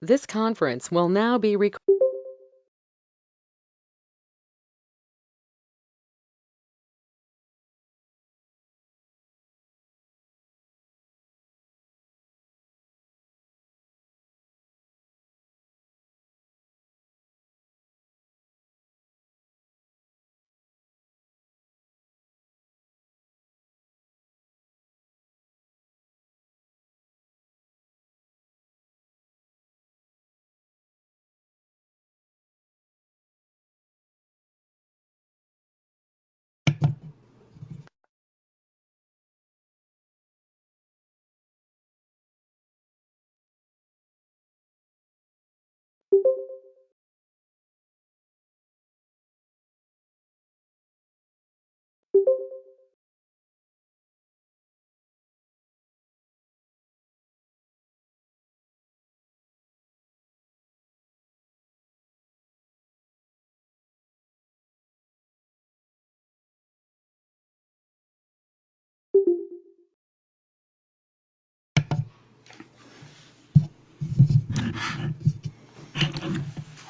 This conference will now be recorded.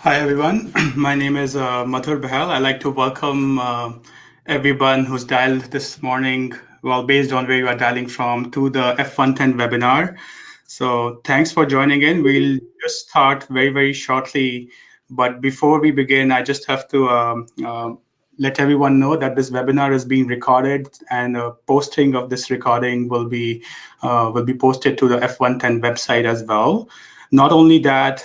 Hi everyone, my name is Mathur Behal. I'd like to welcome everyone who's dialed this morning, well, based on where you are dialing from, to the F110 webinar. So thanks for joining in. We'll just start very shortly. But before we begin, I just have to let everyone know that this webinar is being recorded, and a posting of this recording will be posted to the F110 website as well. Not only that,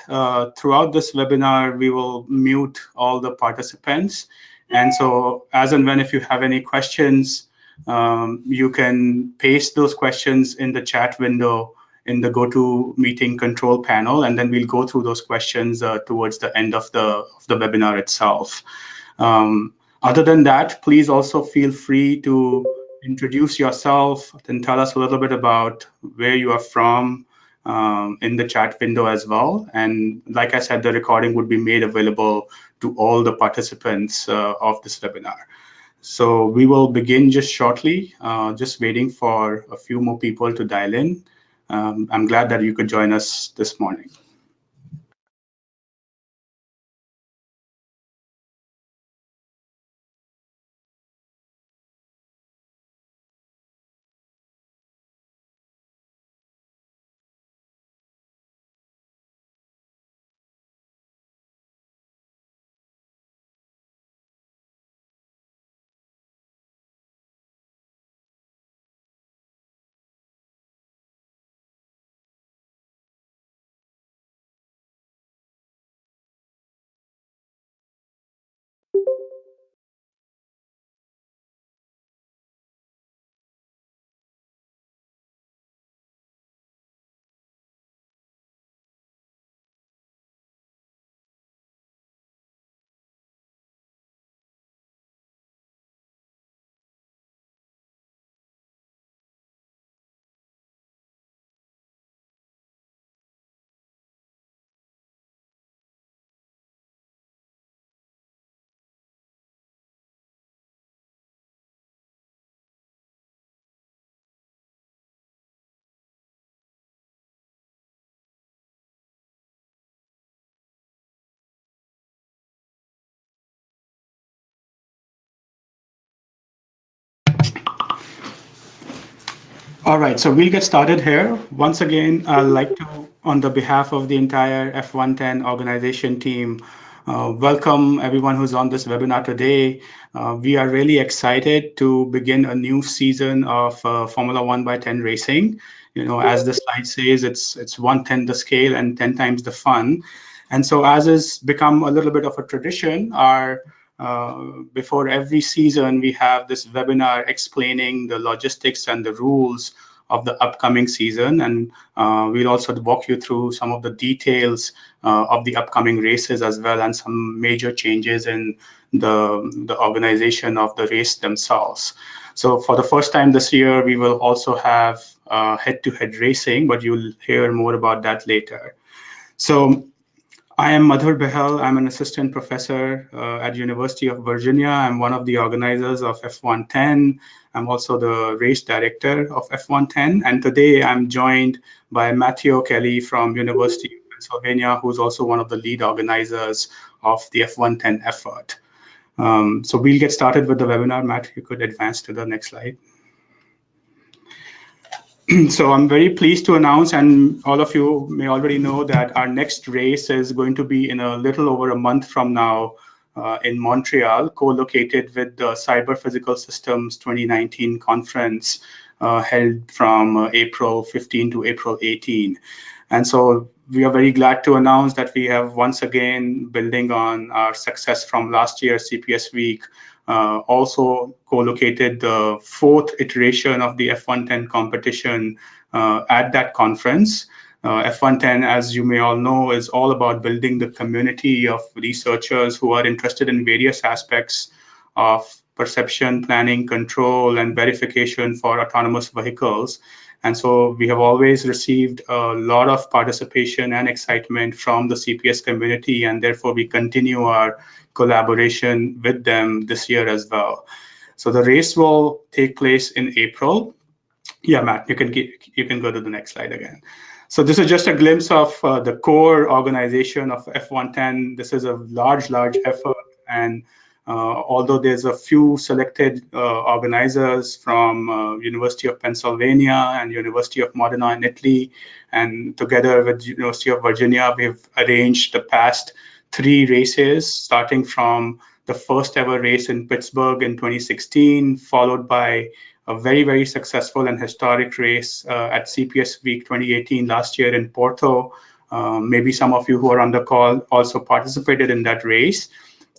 throughout this webinar, we will mute all the participants. And so as and when if you have any questions, you can paste those questions in the chat window in the GoToMeeting control panel, and then we'll go through those questions towards the end of the webinar itself. Other than that, please also feel free to introduce yourself and tell us a little bit about where you are from, in the chat window as well. And like I said, the recording would be made available to all the participants of this webinar. So we will begin just shortly, just waiting for a few more people to dial in. I'm glad that you could join us this morning. All right, so we'll get started here. Once again, I'd like to, on the behalf of the entire F110 organization team, welcome everyone who's on this webinar today. We are really excited to begin a new season of Formula 1 by 10 racing. You know, as the slide says, it's 110 the scale and 10 times the fun. And so as has become a little bit of a tradition, our before every season, we have this webinar explaining the logistics and the rules of the upcoming season. And we'll also walk you through some of the details of the upcoming races as well, and some major changes in the organization of the race themselves. So for the first time this year, we will also have head-to-head racing, but you'll hear more about that later. So I am Madhur Behal. I'm an assistant professor at University of Virginia. I'm one of the organizers of F110. I'm also the race director of F110. And today I'm joined by Matthew Kelly from University of Pennsylvania, who's also one of the lead organizers of the F110 effort. So we'll get started with the webinar. Matt, you could advance to the next slide. So I'm very pleased to announce, and all of you may already know, that our next race is going to be in a little over a month from now in Montreal, co-located with the Cyber Physical Systems 2019 conference held from April 15 to April 18. And so we are very glad to announce that we have once again, building on our success from last year's CPS Week, also co-located the fourth iteration of the F110 competition at that conference. F110, as you may all know, is all about building the community of researchers who are interested in various aspects of perception, planning, control, and verification for autonomous vehicles. And so we have always received a lot of participation and excitement from the CPS community, and therefore we continue our collaboration with them this year as well. So the race will take place in April. Yeah, Matt, you can go to the next slide again. So this is just a glimpse of the core organization of F110. This is a large effort, and although there's a few selected organizers from University of Pennsylvania and University of Modena in Italy, and together with University of Virginia, we've arranged the past 3 races, starting from the first ever race in Pittsburgh in 2016, followed by a very successful and historic race at CPS Week 2018 last year in Porto. Maybe some of you who are on the call also participated in that race.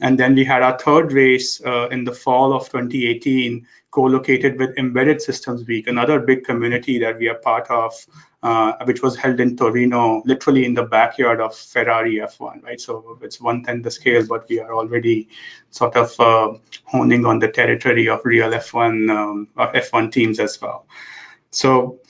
And then we had our third race in the fall of 2018, co-located with Embedded Systems Week, another big community that we are part of, which was held in Torino, literally in the backyard of Ferrari F1, right? So it's 1/10 the scale, but we are already sort of honing on the territory of real F1 teams as well. So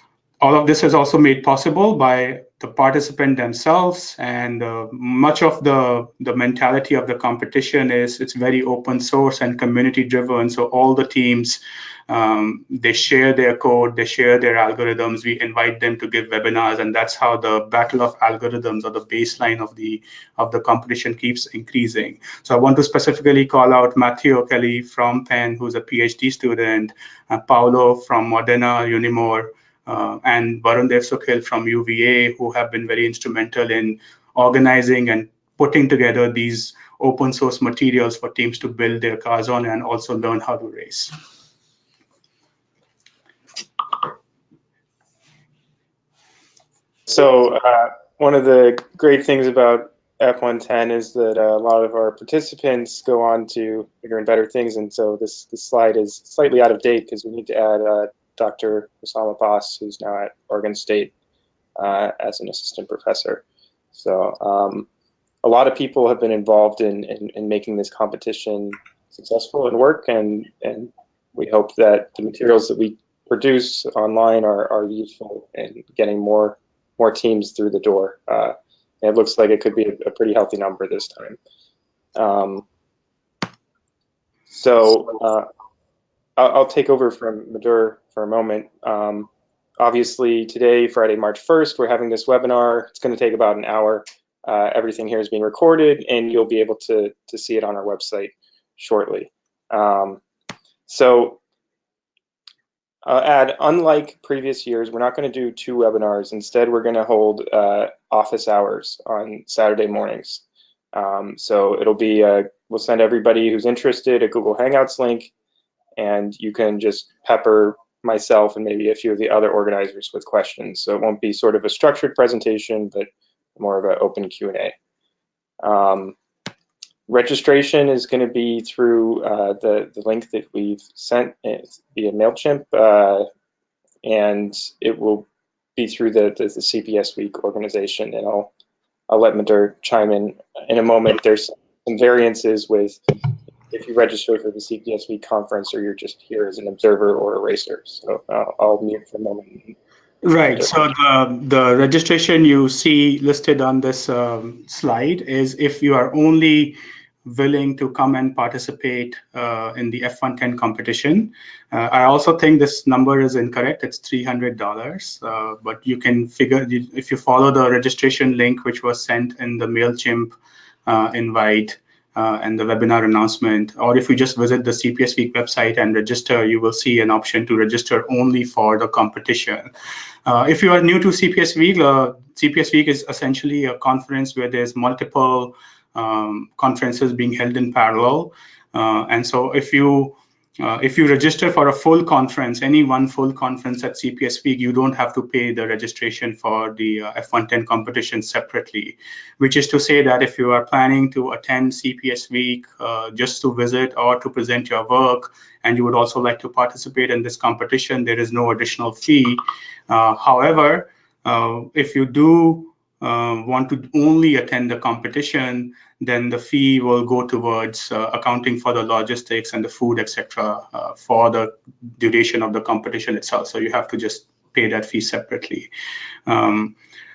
all of this is also made possible by the participant themselves, and much of the mentality of the competition is it's very open source and community driven. So all the teams, they share their code, they share their algorithms. We invite them to give webinars, and that's how the battle of algorithms, or the baseline of the competition, keeps increasing. So I want to specifically call out Matthew O'Kelly from Penn, who's a PhD student, Paolo from Modena Unimore, and Varundev Sukhil from UVA, who have been very instrumental in organizing and putting together these open source materials for teams to build their cars on and also learn how to race. So one of the great things about F110 is that a lot of our participants go on to bigger and better things, and so this slide is slightly out of date because we need to add Dr. Osama Boss, who's now at Oregon State as an assistant professor. So a lot of people have been involved in making this competition successful and work, and we hope that the materials that we produce online are useful in getting more teams through the door. It looks like it could be a pretty healthy number this time. So I'll take over from Madhur for a moment. Obviously today, Friday, March 1st, we're having this webinar. It's going to take about an hour. Everything here is being recorded, and you'll be able to see it on our website shortly. So I'll add, unlike previous years, we're not going to do 2 webinars. Instead, we're going to hold office hours on Saturday mornings. So it'll be, we'll send everybody who's interested a Google Hangouts link, and you can just pepper myself and maybe a few of the other organizers with questions. So it won't be sort of a structured presentation, but more of an open Q&A. Registration is going to be through the link that we've sent via MailChimp, and it will be through the CPS Week organization. And I'll let Madhur chime in a moment. There's some variances with if you register for the CPS Week conference or you're just here as an observer or a racer. So I'll mute for a moment. Right. So the registration you see listed on this slide is if you are only willing to come and participate in the F110 competition. I also think this number is incorrect. It's $300, but you can figure, if you follow the registration link which was sent in the MailChimp invite and the webinar announcement, or if you just visit the CPS Week website and register, you will see an option to register only for the competition. If you are new to CPS Week, CPS Week is essentially a conference where there's multiple conferences being held in parallel. And so if you register for a full conference, any one full conference at CPS Week, you don't have to pay the registration for the F110 competition separately, which is to say that if you are planning to attend CPS Week just to visit or to present your work, and you would also like to participate in this competition, there is no additional fee. However, if you do want to only attend the competition, then the fee will go towards accounting for the logistics and the food, etc., for the duration of the competition itself. So you have to just pay that fee separately.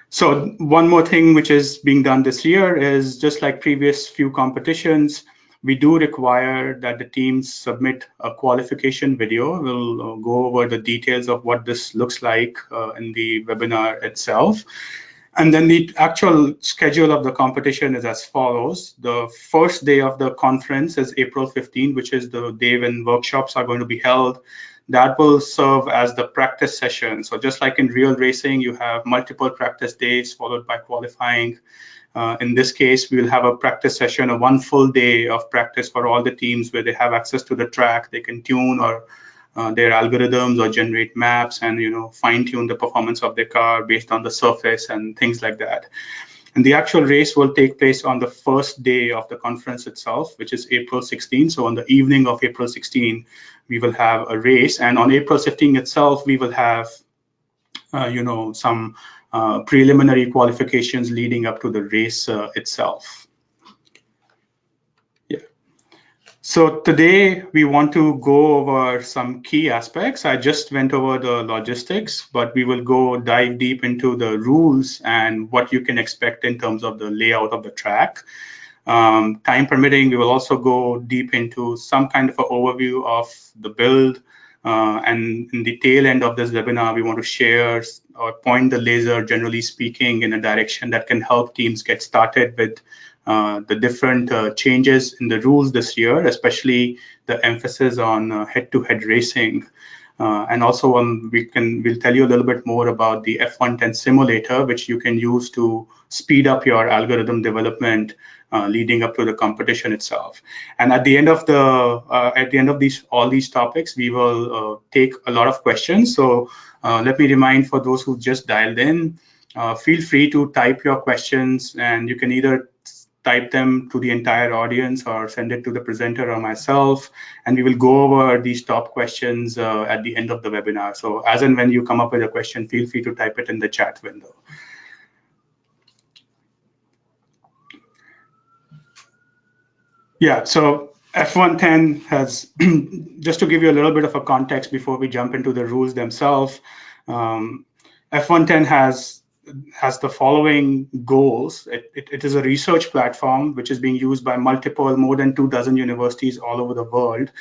So one more thing which is being done this year is, just like previous few competitions, we do require that the teams submit a qualification video. We'll go over the details of what this looks like in the webinar itself. And then the actual schedule of the competition is as follows. The first day of the conference is April 15, which is the day when workshops are going to be held. That will serve as the practice session. So just like in real racing, you have multiple practice days followed by qualifying. In this case, we will have a practice session, a one full day of practice for all the teams where they have access to the track. They can tune or their algorithms or generate maps and fine tune the performance of their car based on the surface and things like that. And the actual race will take place on the first day of the conference itself, which is April 16. So on the evening of April 16, we will have a race. And on April 15 itself, we will have some preliminary qualifications leading up to the race itself. Yeah. So today we want to go over some key aspects. I just went over the logistics, but we will dive deep into the rules and what you can expect in terms of the layout of the track. Time permitting, we will also go deep into some kind of an overview of the build. And in the tail end of this webinar, we want to share or point the laser, generally speaking, in a direction that can help teams get started with the different changes in the rules this year, especially the emphasis on head-to-head racing. And also we'll tell you a little bit more about the F110 simulator, which you can use to speed up your algorithm development leading up to the competition itself. And at the end of all these topics, we will take a lot of questions. So let me remind, for those who just dialed in, feel free to type your questions, and you can either type them to the entire audience or send it to the presenter or myself, and we will go over these top questions at the end of the webinar. So as and when you come up with a question, feel free to type it in the chat window. Yeah, so F110 has, just to give you a little bit of a context before we jump into the rules themselves, F110 has the following goals. It is a research platform which is being used by more than 24 universities all over the world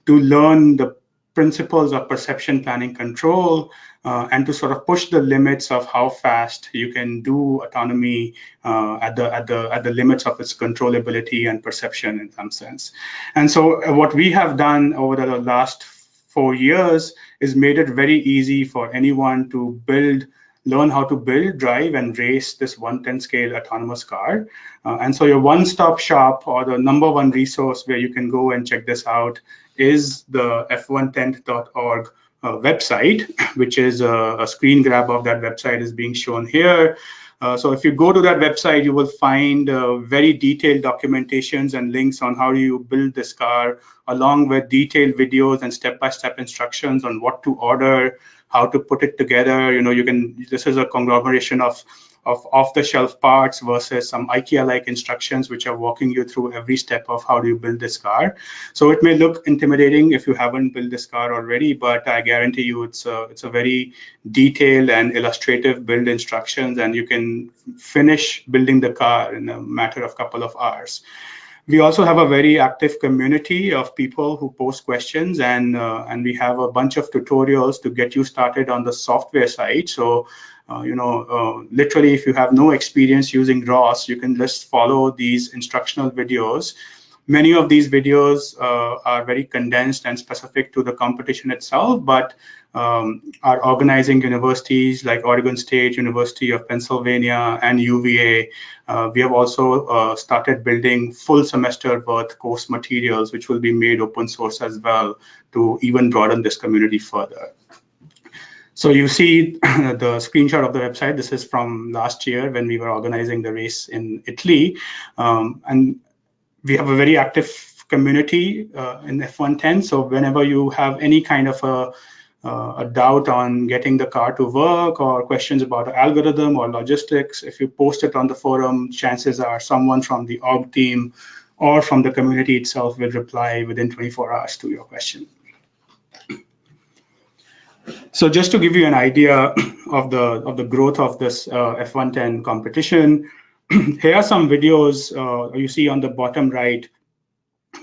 to learn the principles of perception planning control and to sort of push the limits of how fast you can do autonomy at the limits of its controllability and perception in some sense. And so what we have done over the last 4 years is made it very easy for anyone to learn how to build, drive, and race this 110 scale autonomous car. And so your one-stop shop, or the number one resource where you can go and check this out, is the f110.org website, which is a screen grab of that website is being shown here. So if you go to that website, you will find very detailed documentations and links on how you build this car, along with detailed videos and step-by-step instructions on what to order, how to put it together. This is a conglomeration of off-the-shelf parts versus some IKEA-like instructions which are walking you through every step of how do you build this car. So it may look intimidating if you haven't built this car already, but I guarantee you it's a very detailed and illustrative build instructions, and you can finish building the car in a matter of a couple of hours. We also have a very active community of people who post questions, and we have a bunch of tutorials to get you started on the software side. So, literally, if you have no experience using ROS, you can just follow these instructional videos. Many of these videos are very condensed and specific to the competition itself, but our organizing universities like Oregon State, University of Pennsylvania, and UVA, we have also started building full semester worth course materials, which will be made open source as well to even broaden this community further. So you see the screenshot of the website. This is from last year when we were organizing the race in Italy. And we have a very active community in F110. So whenever you have any kind of a doubt on getting the car to work or questions about an algorithm or logistics, if you post it on the forum, chances are someone from the org team or from the community itself will reply within 24 hours to your question. So just to give you an idea of the growth of this F110 competition, here are some videos you see on the bottom right,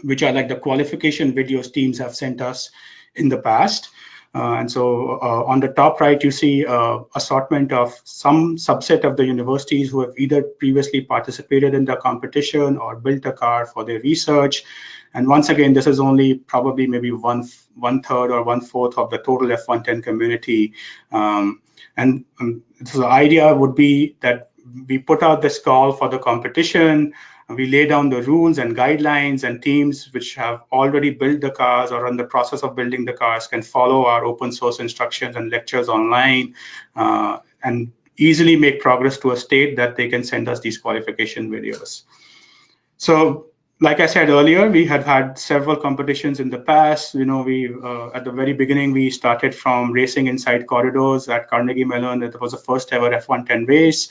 which are like the qualification videos teams have sent us in the past. And so on the top right, you see assortment of some subset of the universities who have either previously participated in the competition or built a car for their research. And once again, this is only probably maybe one third or 1/4 of the total F110 community. So the idea would be that we put out this call for the competition. We lay down the rules and guidelines, and teams which have already built the cars or are in the process of building the cars can follow our open source instructions and lectures online and easily make progress to a state that they can send us these qualification videos. So, like I said earlier, we had several competitions in the past. We at the very beginning, we started from racing inside corridors at Carnegie Mellon. It was the first ever F110 race.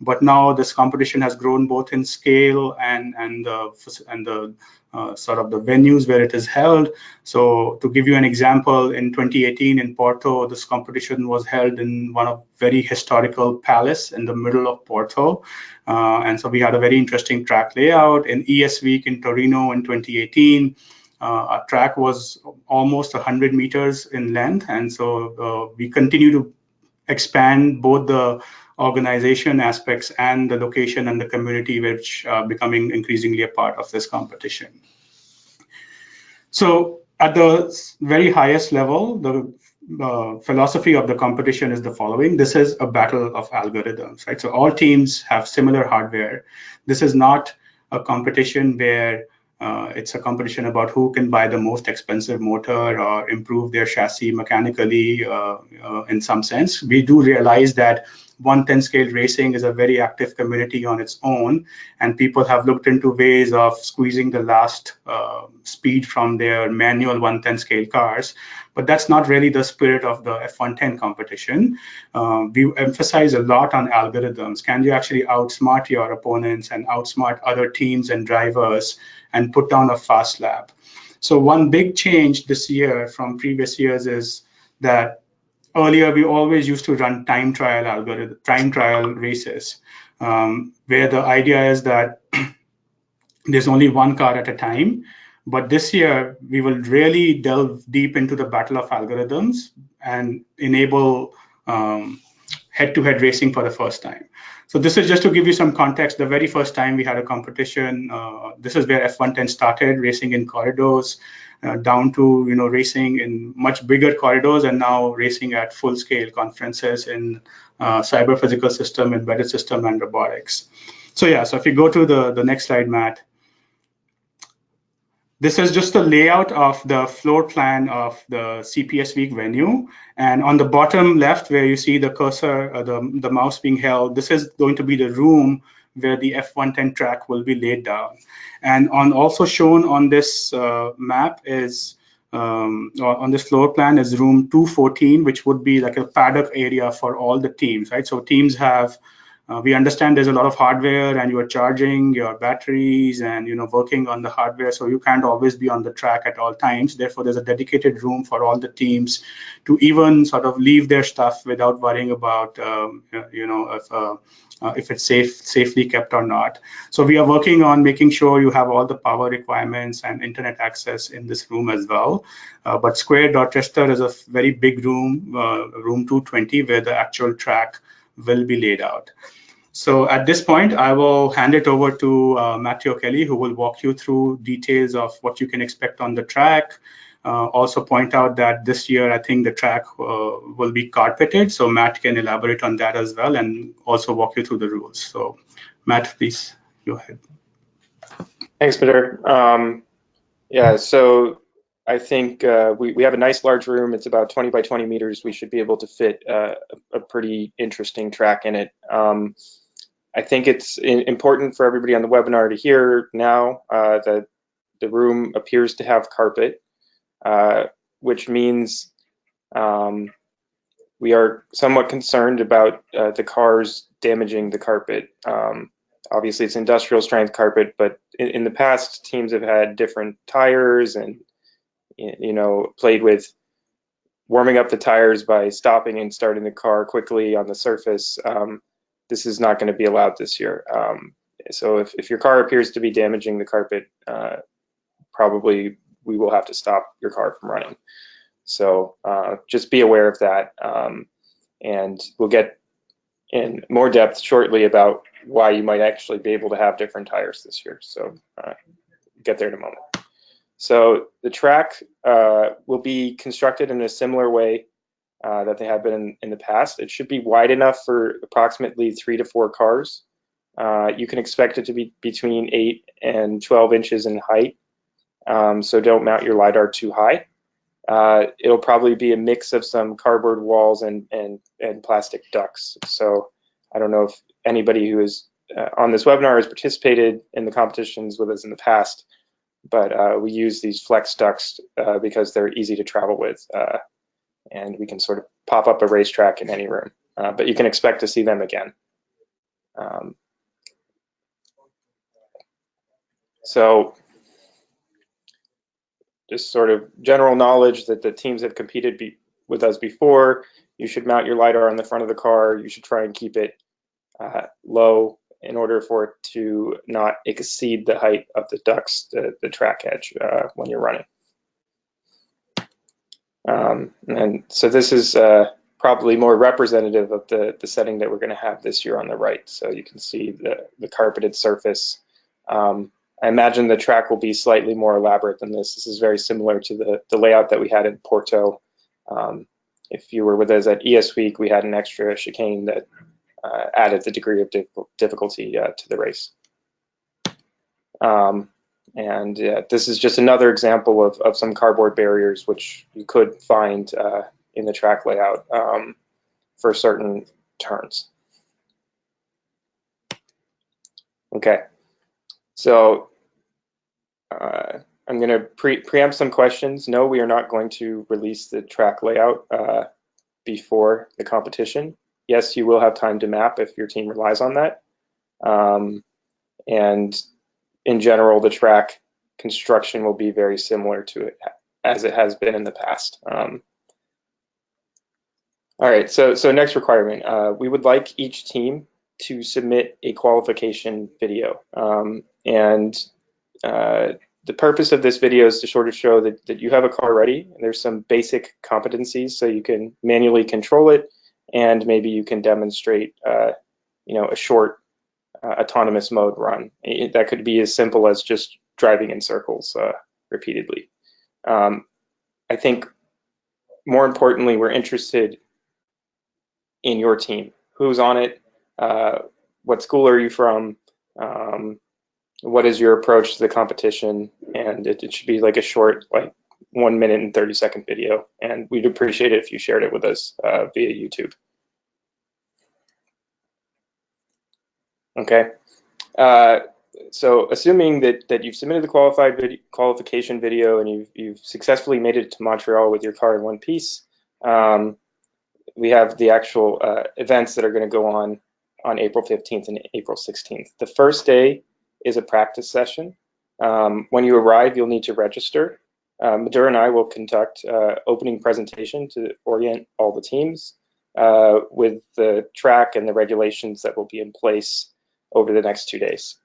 But now this competition has grown both in scale and the sort of the venues where it is held. So to give you an example, in 2018 in Porto, this competition was held in one of very historical palace in the middle of Porto. And so we had a very interesting track layout. In ES Week in Torino in 2018, our track was almost 100 meters in length. And so we continue to expand both the organization aspects and the location and the community, which are becoming increasingly a part of this competition. So at the very highest level, the philosophy of the competition is the following. This is a battle of algorithms, right? So all teams have similar hardware. This is not a competition where it's a competition about who can buy the most expensive motor or improve their chassis mechanically in some sense. We do realize that 110 scale racing is a very active community on its own, and people have looked into ways of squeezing the last speed from their manual 110 scale cars. But that's not really the spirit of the F110 competition. We emphasize a lot on algorithms. Can you actually outsmart your opponents and outsmart other teams and drivers and put down a fast lap? So one big change this year from previous years is that earlier we always used to run time trial races, where the idea is that there's only one car at a time. But this year, we will really delve deep into the battle of algorithms and enable head-to-head racing for the first time. So this is just to give you some context. The very first time we had a competition, this is where F110 started, racing in corridors, down to racing in much bigger corridors, and now racing at full-scale conferences in cyber physical system, embedded system, and robotics. So yeah, so if you go to the next slide, Matt. This is just the layout of the floor plan of the CPS Week venue. And on the bottom left, where you see the cursor, the mouse being held, this is going to be the room where the F110 track will be laid down. And also shown on this map is, on this floor plan is room 214, which would be like a paddock area for all the teams, right? So teams have, we understand there's a lot of hardware and you are charging your batteries and working on the hardware, so you can't always be on the track at all times. Therefore, there's a dedicated room for all the teams to even sort of leave their stuff without worrying about if if it's safely kept or not. So we are working on making sure you have all the power requirements and internet access in this room as well. But Square Dorchester is a very big room, room 220, where the actual track will be laid out. So at this point, I will hand it over to Matthew Kelly, who will walk you through details of what you can expect on the track. Also point out that this year, I think the track will be carpeted. So Matt can elaborate on that as well and also walk you through the rules. So Matt, please go ahead. Thanks, Peter. Yeah, so I think we have a nice large room. It's about 20 by 20 meters. We should be able to fit a pretty interesting track in it. I think it's important for everybody on the webinar to hear now that the room appears to have carpet, which means we are somewhat concerned about the cars damaging the carpet. Obviously, it's industrial strength carpet, but in the past, teams have had different tires and, you know, played with warming up the tires by stopping and starting the car quickly on the surface. This is not going to be allowed this year. So if your car appears to be damaging the carpet, probably we will have to stop your car from running. So just be aware of that. And we'll get in more depth shortly about why you might actually be able to have different tires this year. So get there in a moment. So the track will be constructed in a similar way that they have been in the past. It should be wide enough for approximately 3 to 4 cars. You can expect it to be between 8 and 12 inches in height, so don't mount your LiDAR too high. It'll probably be a mix of some cardboard walls and plastic ducts. So I don't know if anybody who is on this webinar has participated in the competitions with us in the past, but we use these flex ducts because they're easy to travel with, and we can sort of pop up a racetrack in any room, but you can expect to see them again. So just sort of general knowledge that the teams have competed with us before. You should mount your LiDAR on the front of the car. You should try and keep it low in order for it to not exceed the height of the ducts, the track edge, when you're running. And so this is probably more representative of the setting that we're going to have this year on the right. So you can see the carpeted surface. I imagine the track will be slightly more elaborate than this. This is very similar to the layout that we had in Porto. If you were with us at ES Week, we had an extra chicane that added the degree of difficulty to the race. And this is just another example of some cardboard barriers which you could find in the track layout for certain turns. Okay, so I'm going to preempt some questions. No, we are not going to release the track layout before the competition. Yes, you will have time to map if your team relies on that. And in general, the track construction will be very similar to it as it has been in the past. All right, so next requirement. We would like each team to submit a qualification video. The purpose of this video is to sort of show that you have a car ready. There's some basic competencies so you can manually control it, and maybe you can demonstrate you know, a short autonomous mode run. That could be as simple as just driving in circles repeatedly. I think more importantly, we're interested in your team. Who's on it? What school are you from? What is your approach to the competition? And it should be like a short, like 1 minute and 30-second video. And we'd appreciate it if you shared it with us via YouTube. Okay. So assuming that you've submitted the qualification video and you've successfully made it to Montreal with your car in one piece, we have the actual events that are going to go on April 15th and April 16th. The first day is a practice session. When you arrive, you'll need to register. Madhur and I will conduct opening presentation to orient all the teams. with the track and the regulations that will be in place over the next 2 days.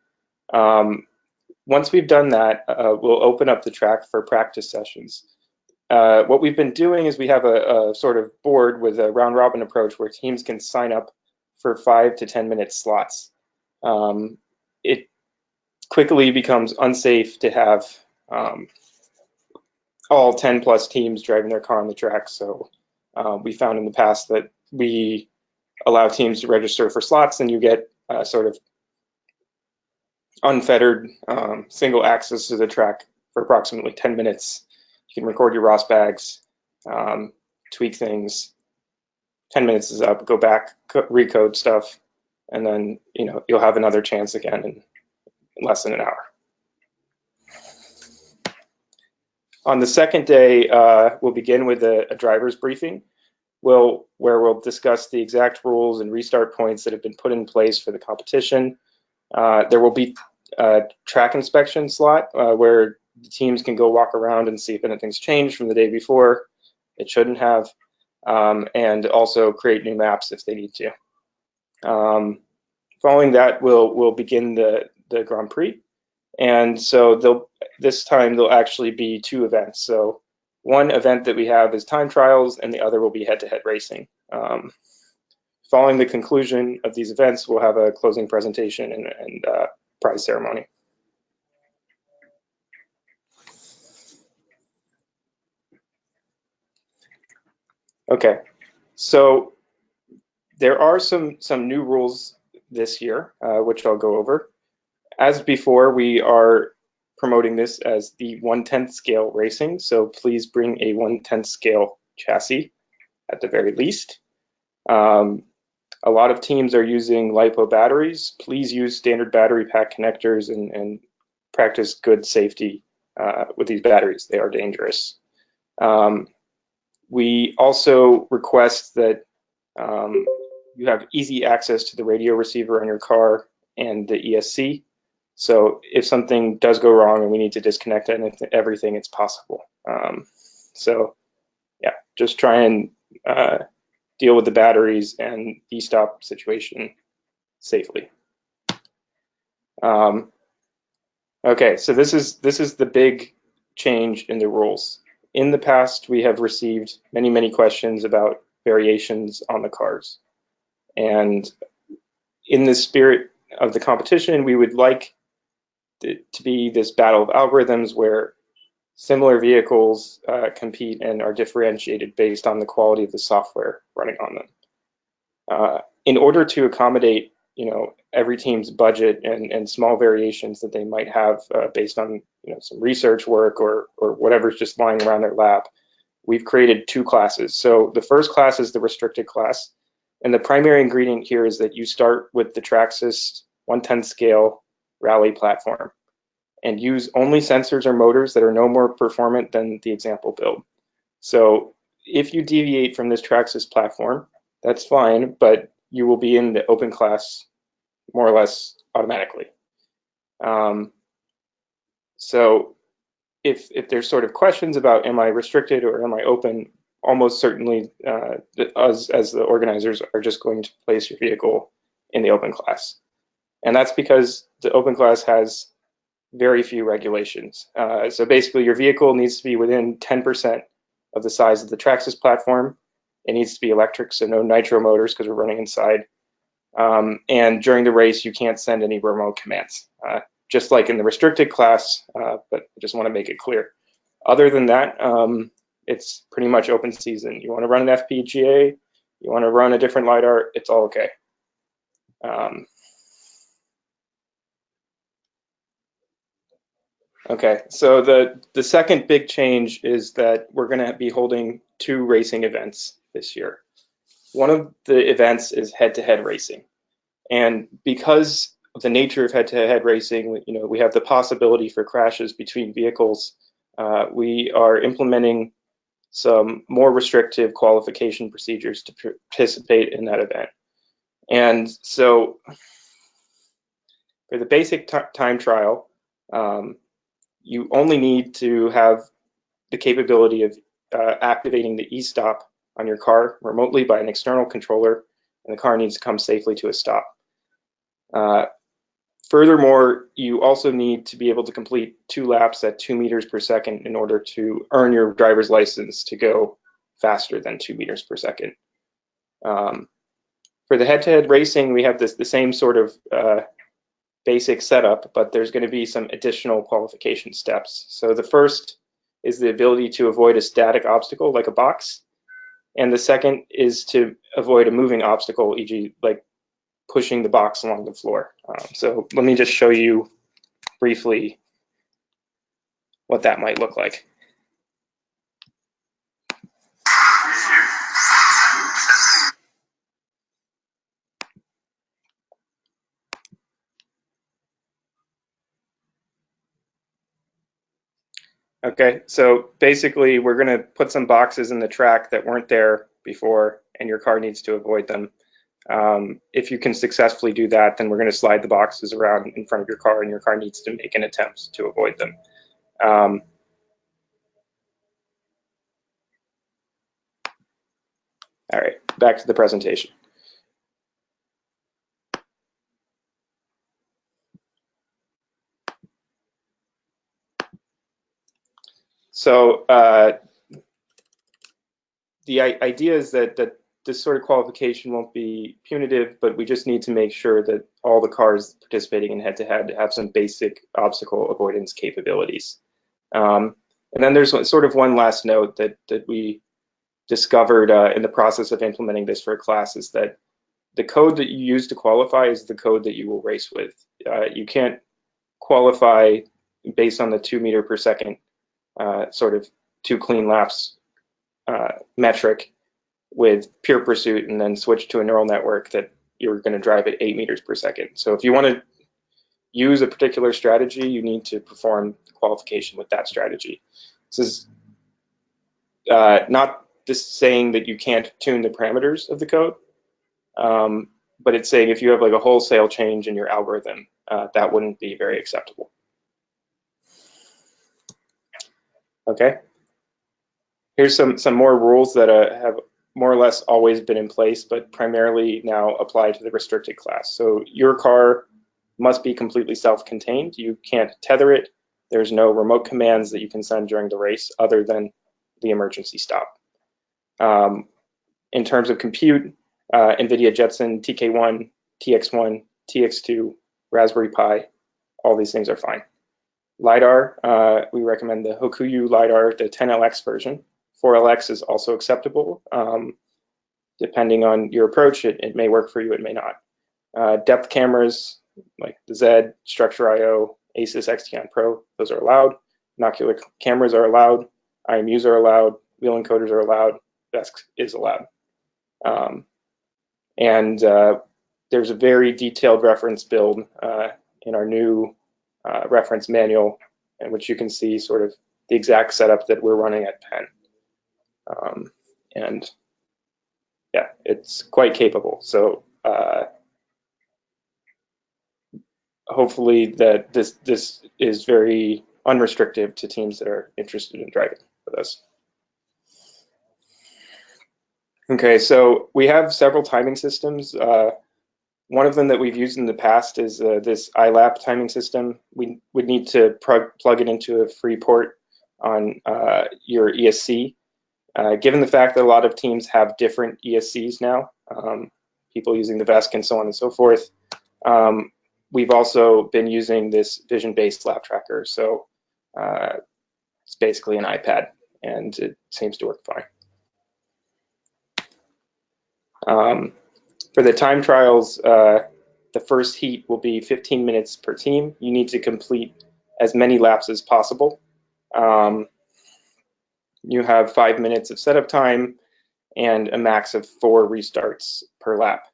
Once we've done that, we'll open up the track for practice sessions. What we've been doing is we have a sort of board with a round robin approach where teams can sign up for 5 to 10 minute slots. It quickly becomes unsafe to have all 10 plus teams driving their car on the track. So we found in the past that we allow teams to register for slots and you get sort of unfettered single access to the track for approximately 10 minutes. You can record your ROS bags, tweak things. 10 minutes is up, go back, recode stuff, and then you'll have another chance again in less than an hour. On the second day, we'll begin with a driver's briefing, where we'll discuss the exact rules and restart points that have been put in place for the competition. There will be a track inspection slot where the teams can go walk around and see if anything's changed from the day before. It shouldn't have, and also create new maps if they need to. Following that, we'll begin the Grand Prix. And so this time there'll actually be 2 events. So one event that we have is time trials and the other will be head-to-head racing. Following the conclusion of these events, we'll have a closing presentation and prize ceremony. Okay, so there are some new rules this year, which I'll go over. As before, we are promoting this as the 1/10 scale racing, so please bring a 1/10 scale chassis at the very least. A lot of teams are using LiPo batteries. Please use standard battery pack connectors and practice good safety with these batteries. They are dangerous. We also request that you have easy access to the radio receiver on your car and the ESC. So if something does go wrong and we need to disconnect everything, it's possible. So yeah, just try and deal with the batteries and the stop situation safely. Okay, so this is the big change in the rules. In the past, we have received many questions about variations on the cars. And in the spirit of the competition, we would like it to be this battle of algorithms where similar vehicles compete and are differentiated based on the quality of the software running on them. In order to accommodate, every team's budget and small variations that they might have based on, some research work or whatever's just lying around their lab, we've created 2 classes. So the first class is the restricted class, and the primary ingredient here is that you start with the Traxxas 1/10 scale rally platform and use only sensors or motors that are no more performant than the example build. So if you deviate from this Traxxas platform, that's fine, but you will be in the open class more or less automatically. So if there's sort of questions about am I restricted or am I open, almost certainly us as the organizers are just going to place your vehicle in the open class. And that's because the open class has very few regulations. So basically your vehicle needs to be within 10% of the size of the Traxxas platform. It needs to be electric, so no nitro motors because we're running inside. And during the race, you can't send any remote commands, just like in the restricted class, but I just want to make it clear. Other than that, it's pretty much open season. You want to run an FPGA, you want to run a different LiDAR, it's all okay. Okay, so the second big change is that we're going to be holding 2 racing events this year. One of the events is head-to-head racing, and because of the nature of head-to-head racing, we have the possibility for crashes between vehicles. We are implementing some more restrictive qualification procedures to participate in that event. And so for the basic time trial, you only need to have the capability of activating the e-stop on your car remotely by an external controller, and the car needs to come safely to a stop. Furthermore, you also need to be able to complete 2 laps at 2 meters per second in order to earn your driver's license to go faster than 2 meters per second. For the head-to-head racing, we have the same sort of basic setup, but there's going to be some additional qualification steps. So the first is the ability to avoid a static obstacle like a box, and the second is to avoid a moving obstacle, e.g. like pushing the box along the floor. So let me just show you briefly what that might look like. Okay, so basically we're going to put some boxes in the track that weren't there before, and your car needs to avoid them. If you can successfully do that, then we're going to slide the boxes around in front of your car, and your car needs to make an attempt to avoid them. All right, back to the presentation. So the idea is that this sort of qualification won't be punitive, but we just need to make sure that all the cars participating in head-to-head have some basic obstacle avoidance capabilities. And then there's sort of one last note that we discovered in the process of implementing this for a class is that the code that you use to qualify is the code that you will race with. You can't qualify based on the 2 meter per second sort of 2 clean laps metric with pure pursuit and then switch to a neural network that you're going to drive at 8 meters per second. So if you want to use a particular strategy, you need to perform qualification with that strategy. This is not this saying that you can't tune the parameters of the code, but it's saying if you have like a wholesale change in your algorithm, that wouldn't be very acceptable. Okay. Here's some more rules that have more or less always been in place, but primarily now apply to the restricted class. So your car must be completely self-contained. You can't tether it. There's no remote commands that you can send during the race other than the emergency stop. In terms of compute, NVIDIA Jetson TK1, TX1, TX2, Raspberry Pi, all these things are fine. LiDAR, we recommend the Hokuyu LiDAR, the 10LX version. 4LX is also acceptable. Depending on your approach, it may work for you, it may not. Depth cameras like the Z, Structure.io, Asus XT9 Pro, those are allowed. Binocular cameras are allowed. IMUs are allowed. Wheel encoders are allowed. VESC is allowed. There's a very detailed reference build in our new reference manual, in which you can see sort of the exact setup that we're running at Penn. And yeah, it's quite capable. So hopefully that this is very unrestrictive to teams that are interested in driving with us. Okay, so we have several timing systems. One of them that we've used in the past is this iLap timing system. We would need to plug it into a free port on your ESC. Given the fact that a lot of teams have different ESCs now, people using the VESC and so on and so forth, we've also been using this vision-based lap tracker. So it's basically an iPad, and it seems to work fine. For the time trials, the first heat will be 15 minutes per team. You need to complete as many laps as possible. You have 5 minutes of setup time and a max of 4 restarts per lap.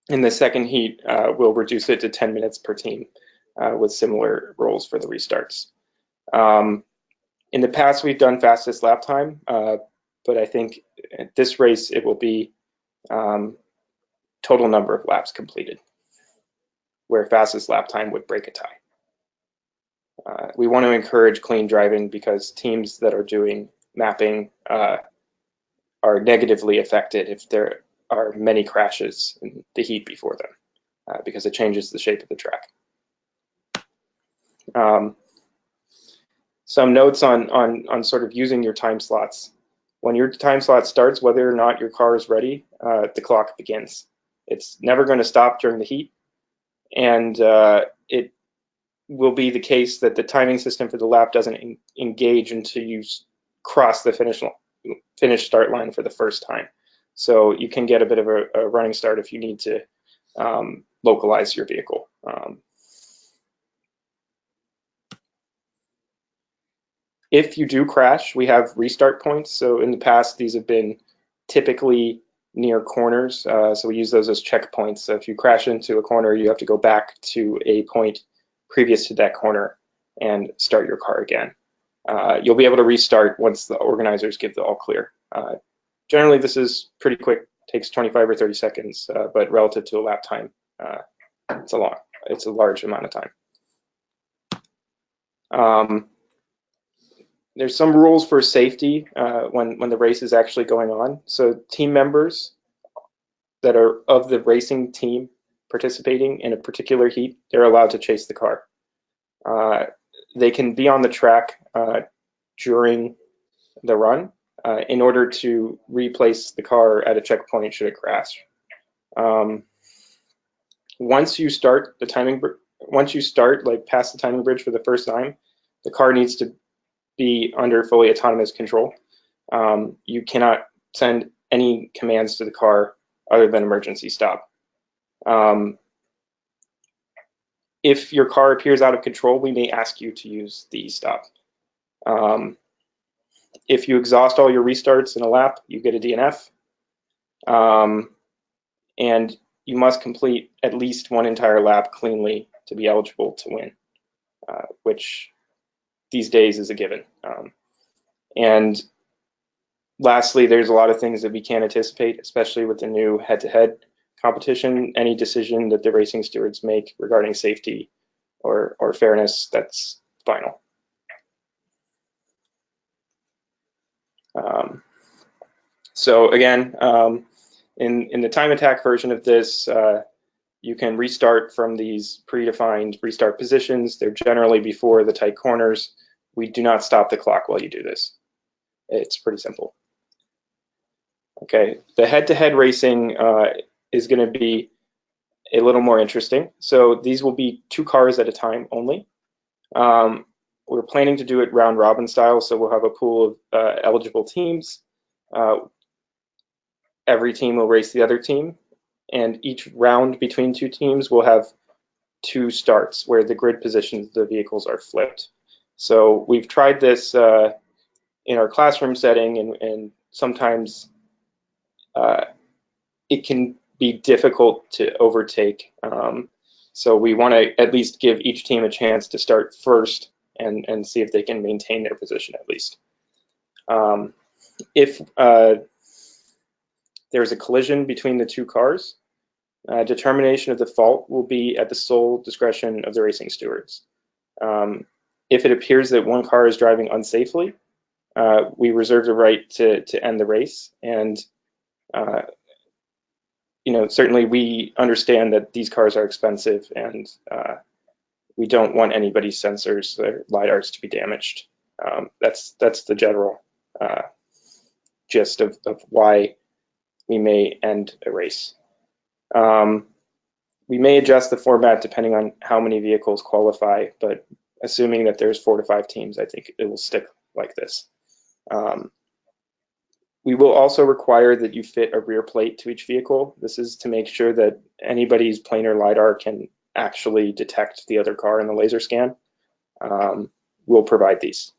In the second heat, we'll reduce it to 10 minutes per team with similar rules for the restarts. In the past, we've done fastest lap time, but I think at this race, it will be total number of laps completed, where fastest lap time would break a tie. We want to encourage clean driving because teams that are doing mapping are negatively affected if there are many crashes in the heat before them, because it changes the shape of the track. Some notes on sort of using your time slots. When your time slot starts, whether or not your car is ready, the clock begins. It's never going to stop during the heat, and it will be the case that the timing system for the lap doesn't engage until you cross the finish start line for the first time. So you can get a bit of a running start if you need to localize your vehicle. If you do crash, we have restart points. So in the past, these have been typically near corners. So we use those as checkpoints. So if you crash into a corner, you have to go back to a point previous to that corner and start your car again. You'll be able to restart once the organizers give the all clear. Generally, this is pretty quick, takes 25 or 30 seconds, but relative to a lap time, it's a large amount of time. There's some rules for safety when the race is actually going on. So team members that are of the racing team participating in a particular heat, they're allowed to chase the car. They can be on the track during the run in order to replace the car at a checkpoint should it crash. Once you start, like past the timing bridge for the first time, the car needs to be under fully autonomous control. You cannot send any commands to the car other than emergency stop. If your car appears out of control, we may ask you to use the stop. If you exhaust all your restarts in a lap, you get a DNF. And you must complete at least one entire lap cleanly to be eligible to win, which these days is a given. And lastly, there's a lot of things that we can't anticipate, especially with the new head-to-head competition. Any decision that the racing stewards make regarding safety or fairness, that's final. So again, in the time attack version of this, you can restart from these predefined restart positions. They're generally before the tight corners. We do not stop the clock while you do this. It's pretty simple. Okay, the head-to-head racing is going to be a little more interesting. So these will be 2 cars at a time only. We're planning to do it round robin style, so we'll have a pool of eligible teams. Every team will race the other team, and each round between 2 teams will have 2 starts where the grid positions of the vehicles are flipped. So we've tried this in our classroom setting, and sometimes it can be difficult to overtake. So we want to at least give each team a chance to start first and see if they can maintain their position at least. If there's a collision between the 2 cars, determination of the fault will be at the sole discretion of the racing stewards. If it appears that one car is driving unsafely, we reserve the right to end the race. And certainly we understand that these cars are expensive, and we don't want anybody's sensors or lidars to be damaged. That's the general gist of why we may end a race. We may adjust the format depending on how many vehicles qualify, but assuming that there's 4 to 5 teams, I think it will stick like this. We will also require that you fit a rear plate to each vehicle. This is to make sure that anybody's planar lidar can actually detect the other car in the laser scan. We'll provide these.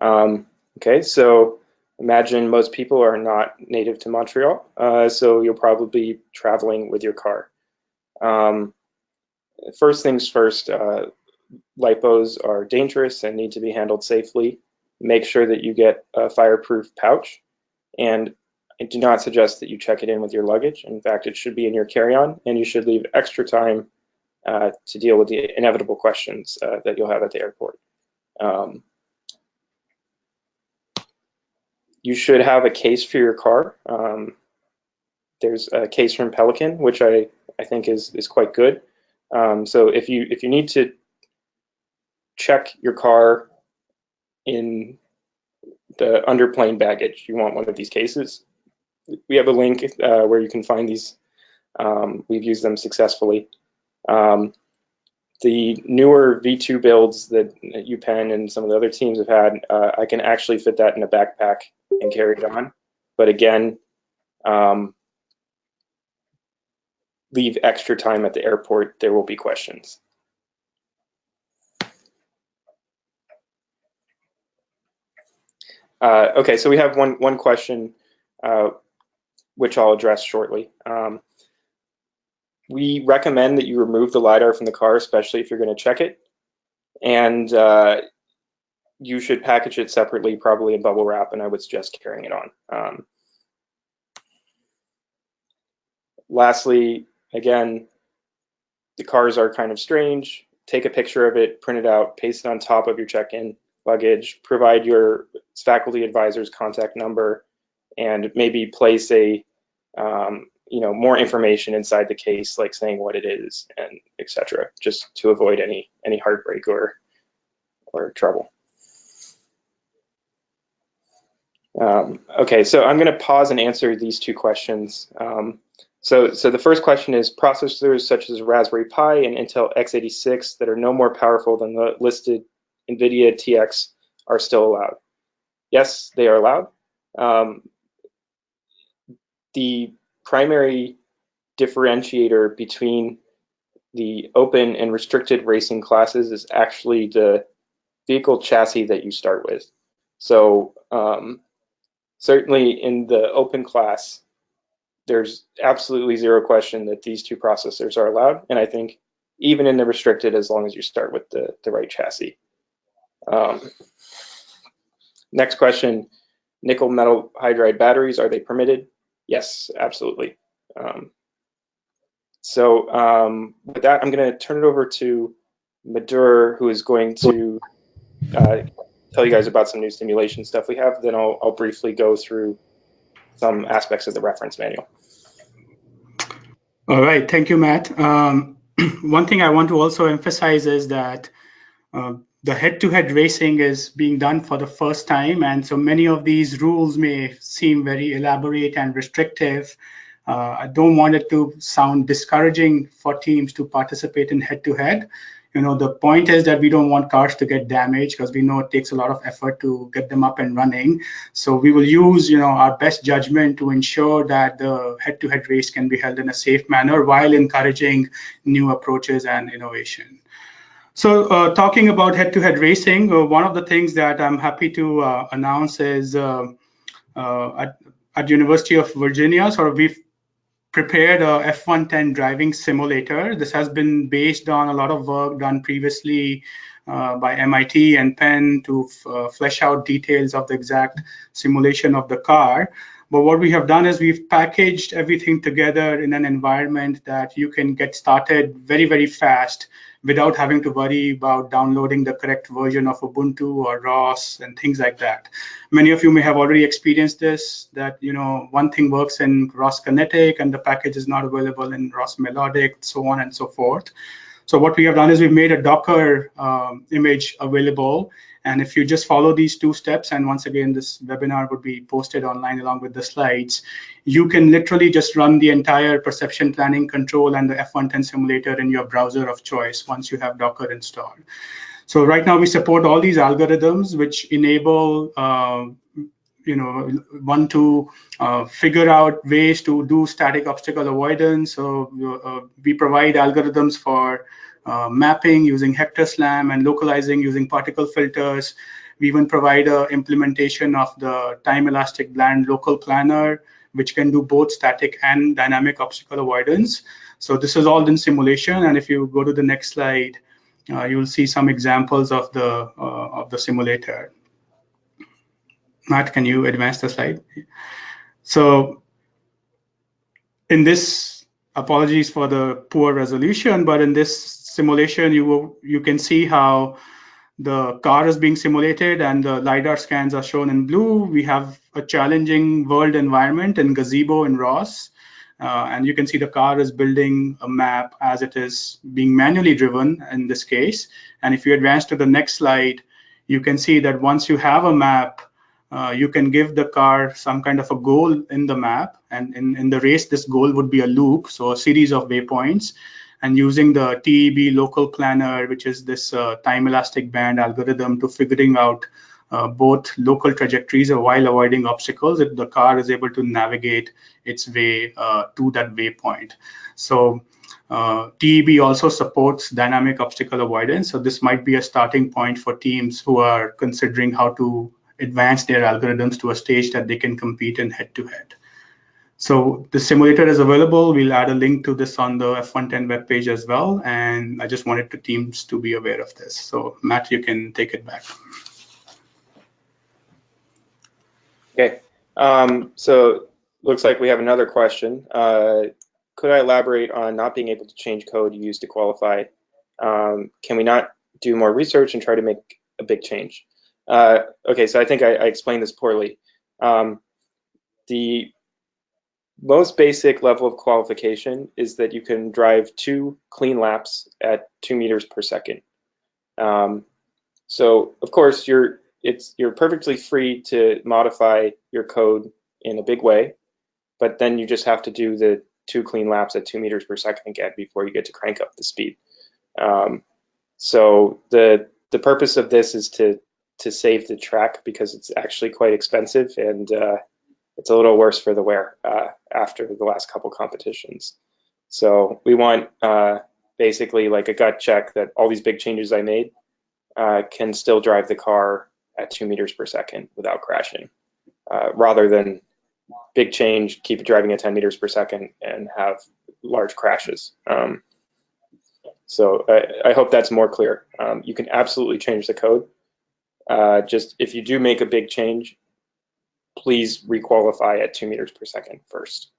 Okay, so imagine most people are not native to Montreal, so you'll probably be traveling with your car. First things first, lipos are dangerous and need to be handled safely. Make sure that you get a fireproof pouch, and I do not suggest that you check it in with your luggage. In fact, it should be in your carry-on, and you should leave extra time to deal with the inevitable questions that you'll have at the airport. You should have a case for your car. There's a case from Pelican, which I think is quite good. So if you need to check your car in the underplane baggage, you want one of these cases. We have a link where you can find these. We've used them successfully. The newer V2 builds that UPenn and some of the other teams have had, I can actually fit that in a backpack and carry it on. But again, leave extra time at the airport. There will be questions. Okay, so we have one question, which I'll address shortly. We recommend that you remove the LiDAR from the car, especially if you're going to check it. And you should package it separately, probably in bubble wrap, and I would suggest carrying it on. Lastly, again, the cars are kind of strange. Take a picture of it, print it out, paste it on top of your check-in luggage, provide your faculty advisor's contact number, and maybe place a more information inside the case, like saying what it is and etc., just to avoid any heartbreak or trouble. Okay, so I'm going to pause and answer these two questions. So the first question is, processors such as Raspberry Pi and Intel x86 that are no more powerful than the listed NVIDIA TX are still allowed? Yes, they are allowed. The primary differentiator between the open and restricted racing classes is actually the vehicle chassis that you start with. So certainly in the open class, there's absolutely zero question that these two processors are allowed. And I think even in the restricted, as long as you start with the right chassis. Next question, nickel metal hydride batteries, are they permitted? Yes, absolutely. With that, I'm going to turn it over to Madhur, who is going to tell you guys about some new simulation stuff we have. Then I'll briefly go through some aspects of the reference manual. All right, thank you, Matt. One thing I want to also emphasize is that the head-to-head racing is being done for the first time, and so many of these rules may seem very elaborate and restrictive. I don't want it to sound discouraging for teams to participate in head-to-head. The point is that we don't want cars to get damaged, because we know it takes a lot of effort to get them up and running. So we will use, our best judgment to ensure that the head-to-head race can be held in a safe manner while encouraging new approaches and innovation. So talking about head-to-head racing, one of the things that I'm happy to announce is at University of Virginia, we've prepared a F110 driving simulator. This has been based on a lot of work done previously by MIT and Penn to flesh out details of the exact simulation of the car. But what we have done is we've packaged everything together in an environment that you can get started very, very fast without having to worry about downloading the correct version of Ubuntu or ROS and things like that. Many of you may have already experienced this, that one thing works in ROS Kinetic and the package is not available in ROS Melodic, so on and so forth. So what we have done is we've made a Docker image available. And if you just follow these two steps, and once again, this webinar would be posted online along with the slides, you can literally just run the entire perception planning control and the F110 simulator in your browser of choice once you have Docker installed. So right now we support all these algorithms which enable one to figure out ways to do static obstacle avoidance. So we provide algorithms for mapping using Hector Slam and localizing using particle filters. We even provide an implementation of the time elastic bland local planner, which can do both static and dynamic obstacle avoidance. So this is all in simulation. And if you go to the next slide, you'll see some examples of the simulator. Matt, can you advance the slide? So in this Apologies for the poor resolution, but in this simulation, you can see how the car is being simulated and the LiDAR scans are shown in blue. We have a challenging world environment in Gazebo and Ross. And you can see the car is building a map as it is being manually driven in this case. And if you advance to the next slide, you can see that once you have a map, you can give the car some kind of a goal in the map. And in the race, this goal would be a loop, so a series of waypoints. And using the TEB local planner, which is this time elastic band algorithm, to figuring out both local trajectories while avoiding obstacles, the car is able to navigate its way to that waypoint. So TEB also supports dynamic obstacle avoidance. So this might be a starting point for teams who are considering how to advance their algorithms to a stage that they can compete in head-to-head. So the simulator is available. We'll add a link to this on the F110 webpage as well. And I just wanted the teams to be aware of this. So Matt, you can take it back. Okay, so looks like we have another question. Could I elaborate on not being able to change code used to qualify? Can we not do more research and try to make a big change? Okay, so I think I explained this poorly. The most basic level of qualification is that you can drive 2 clean laps at 2 meters per second. So of course you're perfectly free to modify your code in a big way, but then you just have to do the 2 clean laps at 2 meters per second again before you get to crank up the speed. So the purpose of this is to save the track, because it's actually quite expensive, and it's a little worse for the wear after the last couple competitions. So we want basically like a gut check that all these big changes I made can still drive the car at 2 meters per second without crashing, rather than big change, keep it driving at 10 meters per second and have large crashes. So I hope that's more clear. You can absolutely change the code. Just if you do make a big change, please requalify at 2 meters per second first.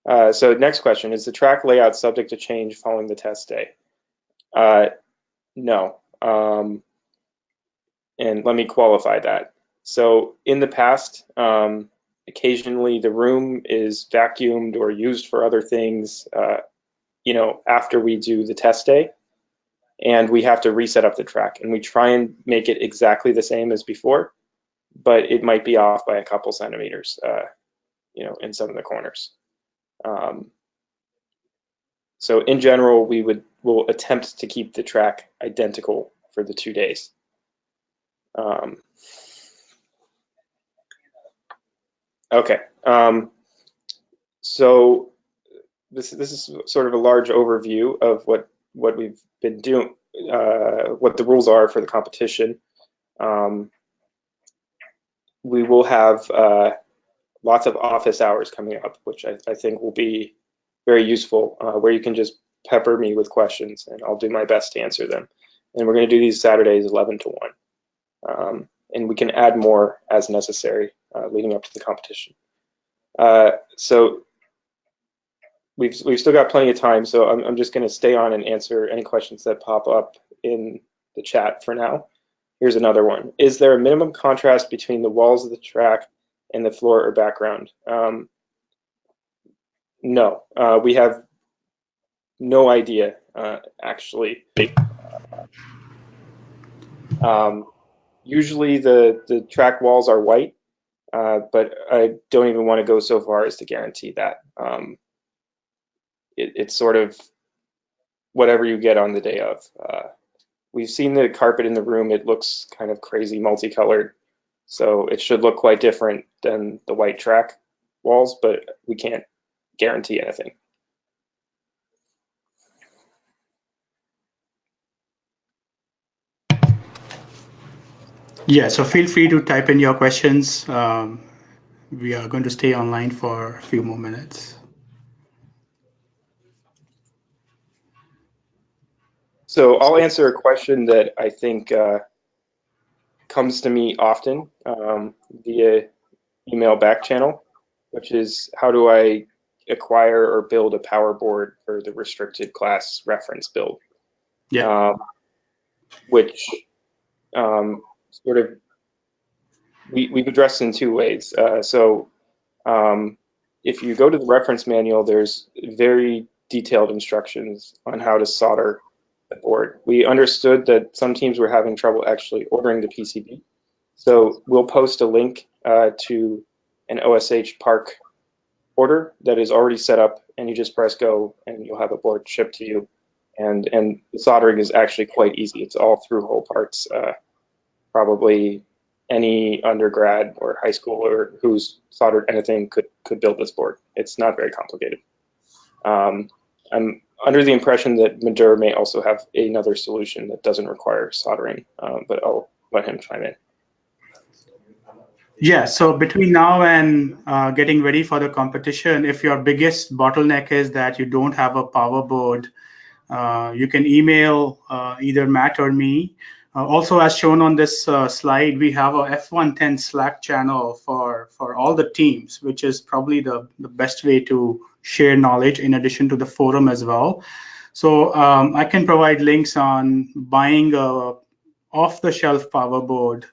So next question, is the track layout subject to change following the test day? No. And let me qualify that. So in the past, occasionally the room is vacuumed or used for other things, after we do the test day, and we have to reset up the track, and we try and make it exactly the same as before, but it might be off by a couple centimeters, in some of the corners. So in general, we'll attempt to keep the track identical for the 2 days. Okay, so this is sort of a large overview of what we've been doing, what the rules are for the competition. We will have lots of office hours coming up, which I think will be very useful, where you can just pepper me with questions and I'll do my best to answer them. And we're going to do these Saturdays 11 to 1. And we can add more as necessary leading up to the competition. So we've still got plenty of time, so I'm just going to stay on and answer any questions that pop up in the chat for now. Here's another one. Is there a minimum contrast between the walls of the track and the floor or background? No, we have no idea, actually. Usually the track walls are white, but I don't even want to go so far as to guarantee that. It's sort of whatever you get on the day of. We've seen the carpet in the room. It looks kind of crazy multicolored, so it should look quite different than the white track walls, but we can't guarantee anything. Yeah, so feel free to type in your questions. We are going to stay online for a few more minutes. So I'll answer a question that I think comes to me often via email back channel. which is how do I acquire or build a power board for the restricted class reference build, which sort of we've addressed in two ways. If you go to the reference manual, there's very detailed instructions on how to solder the board. We understood that some teams were having trouble actually ordering the PCB. So we'll post a link to an OSH Park order that is already set up, and you just press go and you'll have a board shipped to you. And the soldering is actually quite easy. It's all through hole parts. Probably any undergrad or high schooler who's soldered anything could build this board. It's not very complicated. I'm under the impression that Madhur may also have another solution that doesn't require soldering, but I'll let him chime in. Yeah, so between now and getting ready for the competition, if your biggest bottleneck is that you don't have a power board, you can email either Matt or me. Also, as shown on this slide, we have a F110 Slack channel for all the teams, which is probably the best way to share knowledge in addition to the forum as well. So I can provide links on buying a off-the-shelf power board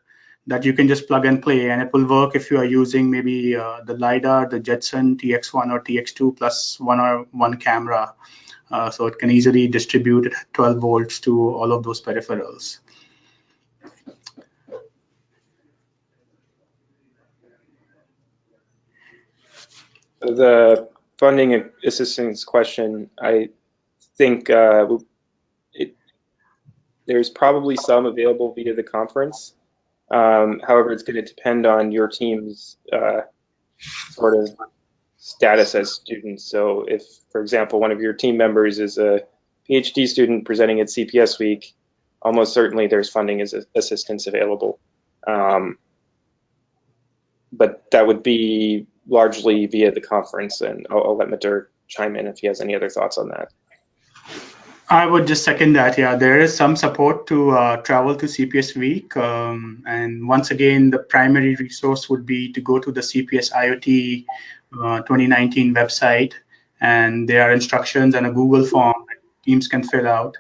that you can just plug and play, and it will work if you are using maybe the LiDAR, the Jetson TX1 or TX2 plus one camera. So it can easily distribute 12 volts to all of those peripherals. The funding assistance question, I think there's probably some available via the conference. However, it's going to depend on your team's sort of status as students. So if, for example, one of your team members is a PhD student presenting at CPS Week, almost certainly there's funding assistance available. But that would be largely via the conference, and I'll let Madhur chime in if he has any other thoughts on that. I would just second that. Yeah, there is some support to travel to CPS Week. And once again, the primary resource would be to go to the CPS IoT 2019 website, and there are instructions and a Google form that teams can fill out.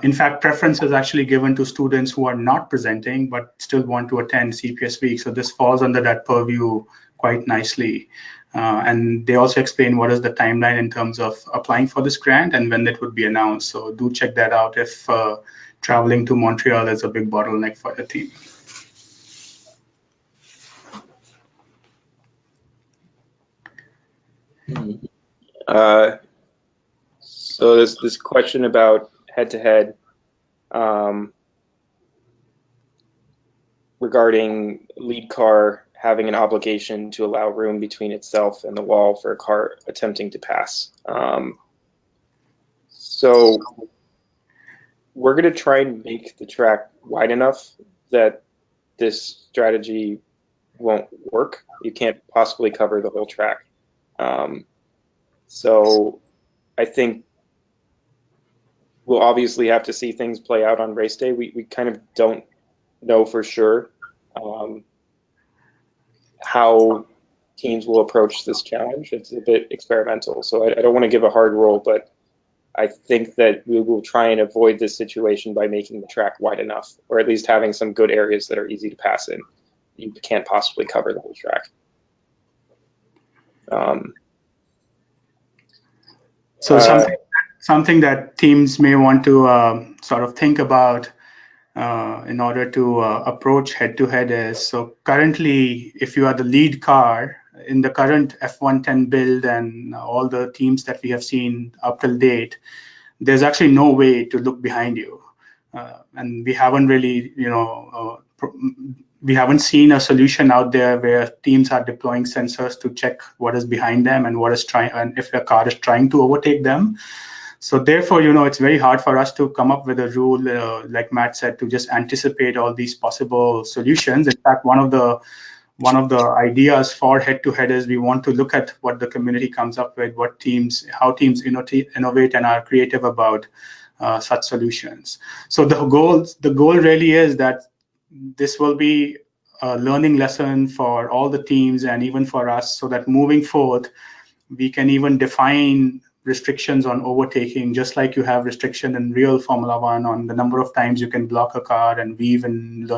In fact, preference is actually given to students who are not presenting but still want to attend CPS Week. So this falls under that purview quite nicely. And they also explain what is the timeline in terms of applying for this grant and when it would be announced. So do check that out if traveling to Montreal is a big bottleneck for the team. So this question about head-to-head regarding lead car having an obligation to allow room between itself and the wall for a car attempting to pass. So we're going to try and make the track wide enough that this strategy won't work. You can't possibly cover the whole track. So I think we'll obviously have to see things play out on race day. We kind of don't know for sure how teams will approach this challenge. It's a bit experimental, so I don't want to give a hard rule, but I think that we will try and avoid this situation by making the track wide enough, or at least having some good areas that are easy to pass in. You can't possibly cover the whole track. So something that teams may want to sort of think about in order to approach head-to-head is, so currently, if you are the lead car in the current F110 build and all the teams that we have seen up till date, there's actually no way to look behind you. And we haven't really, we haven't seen a solution out there where teams are deploying sensors to check what is behind them and what is trying, and if the car is trying to overtake them. So therefore, it's very hard for us to come up with a rule, like Matt said, to just anticipate all these possible solutions. In fact, one of the ideas for head-to-head is we want to look at what the community comes up with, how teams innovate and are creative about such solutions. So the goal really is that this will be a learning lesson for all the teams and even for us, so that moving forward, we can even define restrictions on overtaking, just like you have restriction in real Formula One on the number of times you can block a car and weave and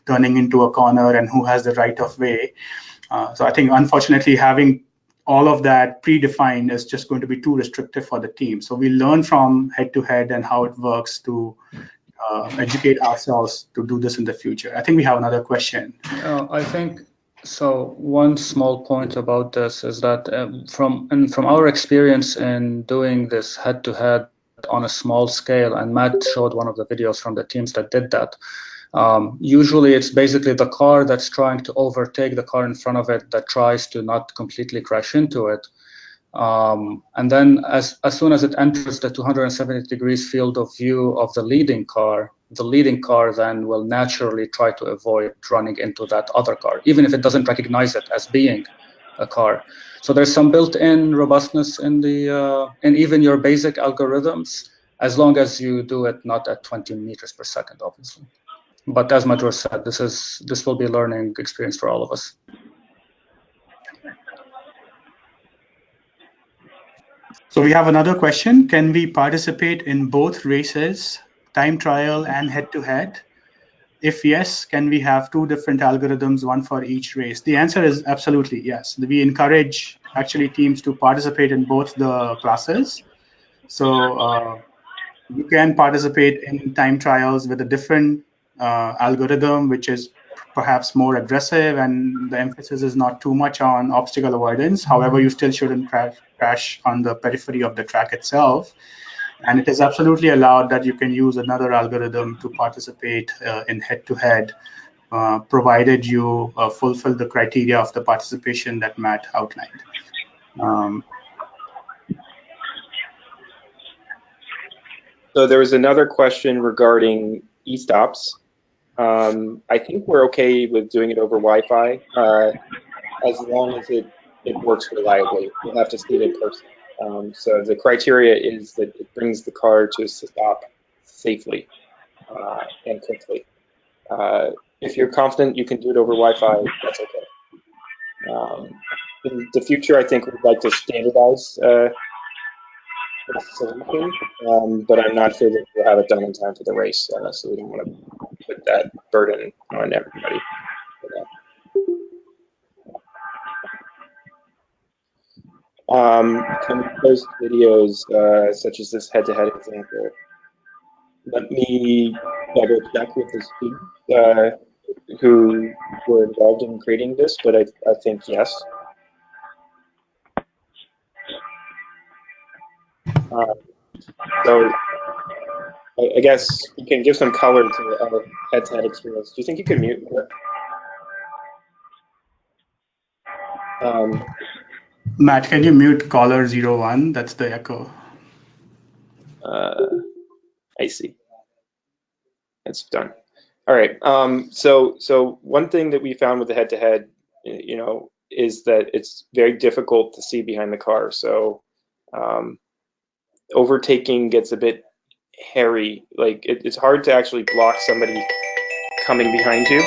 turning into a corner and who has the right of way. So I think, unfortunately, having all of that predefined is just going to be too restrictive for the team. So we learn from head-to-head and how it works to educate ourselves to do this in the future. I think we have another question. I think so. One small point about this is that from our experience in doing this head-to-head on a small scale, and Matt showed one of the videos from the teams that did that. Usually it's basically the car that's trying to overtake the car in front of it that tries to not completely crash into it. And then as soon as it enters the 270 degrees field of view of the leading car then will naturally try to avoid running into that other car, even if it doesn't recognize it as being a car. So there's some built-in robustness in in even your basic algorithms, as long as you do it not at 20 meters per second, obviously. But as Madhur said, this will be a learning experience for all of us. So we have another question. Can we participate in both races, time trial and head-to-head? If yes, can we have two different algorithms, one for each race? The answer is absolutely yes. We encourage actually teams to participate in both the classes. So you can participate in time trials with a different algorithm, which is perhaps more aggressive, and the emphasis is not too much on obstacle avoidance. However, you still shouldn't crash on the periphery of the track itself. And it is absolutely allowed that you can use another algorithm to participate in head-to-head, provided you fulfill the criteria of the participation that Matt outlined. So there was another question regarding e-stops. I think we're okay with doing it over Wi-Fi as long as it works reliably. You'll have to see it in person. So the criteria is that it brings the car to a stop safely and quickly. If you're confident you can do it over Wi-Fi, that's okay. In the future, I think we'd like to standardize the solution, but I'm not sure that we'll have it done in time for the race, so we don't want to put that burden on everybody. Can we post videos such as this head-to-head example? Let me double check with the students who were involved in creating this, but I think yes. So I guess you can give some color to our head-to-head experience. Do you think you could mute her? Matt, can you mute caller 01? That's the echo. I see. It's done. All right. So one thing that we found with the head-to-head, is that it's very difficult to see behind the car. So overtaking gets a bit hairy. Like it's hard to actually block somebody coming behind you.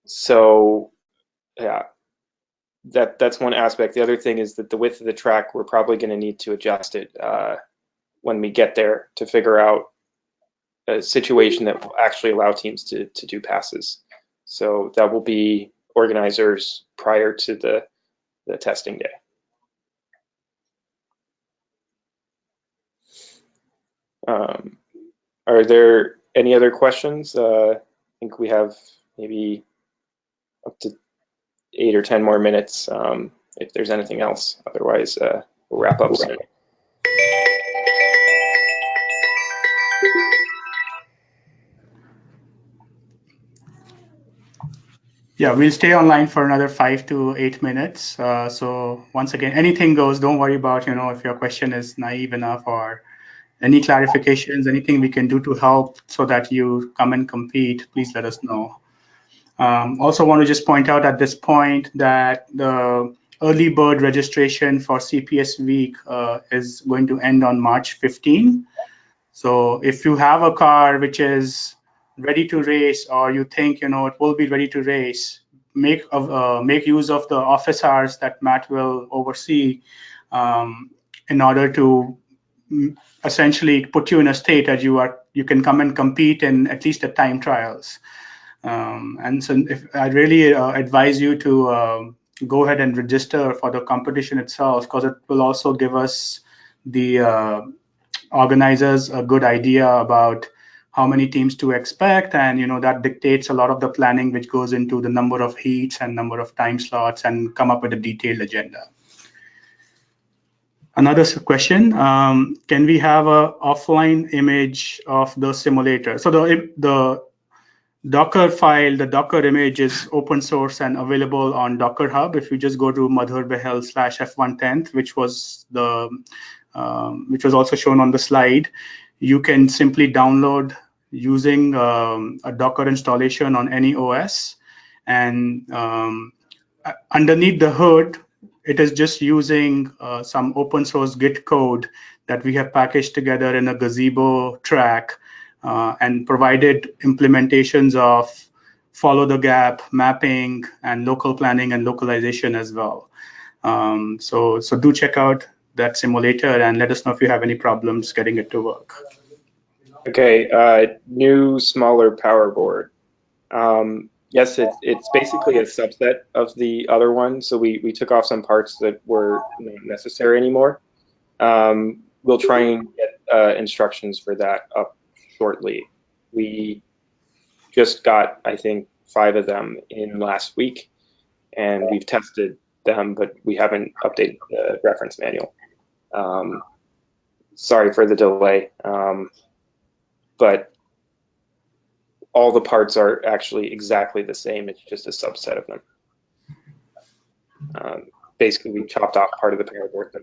So yeah, that's one aspect. The other thing is that the width of the track, we're probably going to need to adjust it when we get there to figure out a situation that will actually allow teams to do passes. So that will be organizers prior to the testing day. Are there any other questions? I think we have maybe up to 8 or 10 more minutes if there's anything else. Otherwise, we'll wrap up soon. Yeah, we'll stay online for another 5 to 8 minutes. So once again, anything goes. Don't worry about, if your question is naive enough or any clarifications, anything we can do to help so that you come and compete, please let us know. Also want to just point out at this point that the early bird registration for CPS week is going to end on March 15. So if you have a car which is ready to race, or you think it will be ready to race, make use of the office hours that Matt will oversee, in order to essentially put you in a state that you can come and compete in at least the time trials. And so if I really advise you to go ahead and register for the competition itself, because it will also give us, the organizers, a good idea about how many teams to expect, and that dictates a lot of the planning which goes into the number of heats and number of time slots, and come up with a detailed agenda. Another question, can we have a offline image of the simulator? So the Docker file, the Docker image is open source and available on Docker Hub. If you just go to madhurbehel/f110, which was also shown on the slide, you can simply download using a Docker installation on any OS. And underneath the hood, it is just using some open source Git code that we have packaged together in a Gazebo track, and provided implementations of follow the gap, mapping, and local planning and localization as well. So do check out that simulator and let us know if you have any problems getting it to work. Okay, new, smaller power board. Yes, it's basically a subset of the other one. So we took off some parts that were not necessary anymore. We'll try and get instructions for that up shortly. We just got, I think, 5 of them in last week, and we've tested them, but we haven't updated the reference manual. Sorry for the delay, but all the parts are actually exactly the same. It's just a subset of them. Basically, we chopped off part of the power board that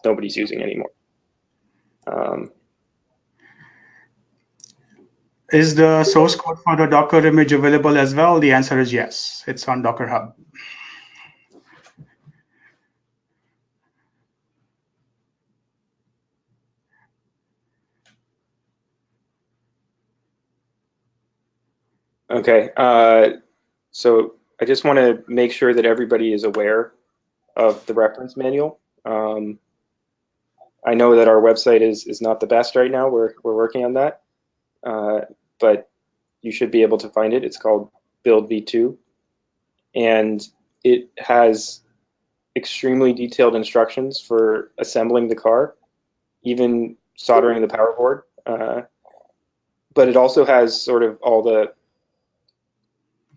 nobody's using anymore. Is the source code for the Docker image available as well? The answer is yes. It's on Docker Hub. Okay, so I just want to make sure that everybody is aware of the reference manual. I know that our website is not the best right now. We're working on that, but you should be able to find it. It's called Build V2, and it has extremely detailed instructions for assembling the car, even soldering the power board. But it also has sort of all the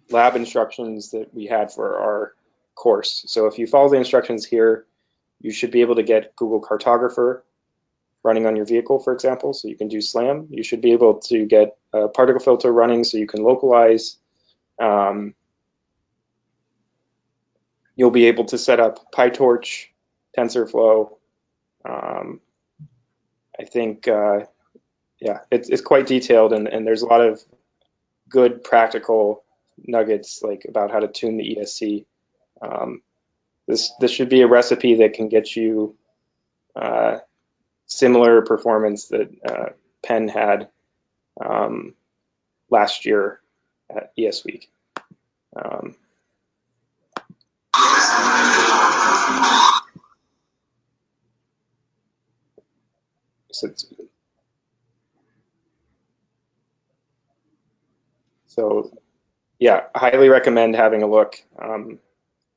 lab instructions that we had for our course. So if you follow the instructions here, you should be able to get Google Cartographer running on your vehicle, for example, so you can do SLAM. You should be able to get a particle filter running so you can localize. You'll be able to set up PyTorch, TensorFlow. I think, yeah, it's quite detailed, and there's a lot of good practical nuggets like about how to tune the ESC. This should be a recipe that can get you similar performance that Penn had last year at ES Week. So yeah, highly recommend having a look.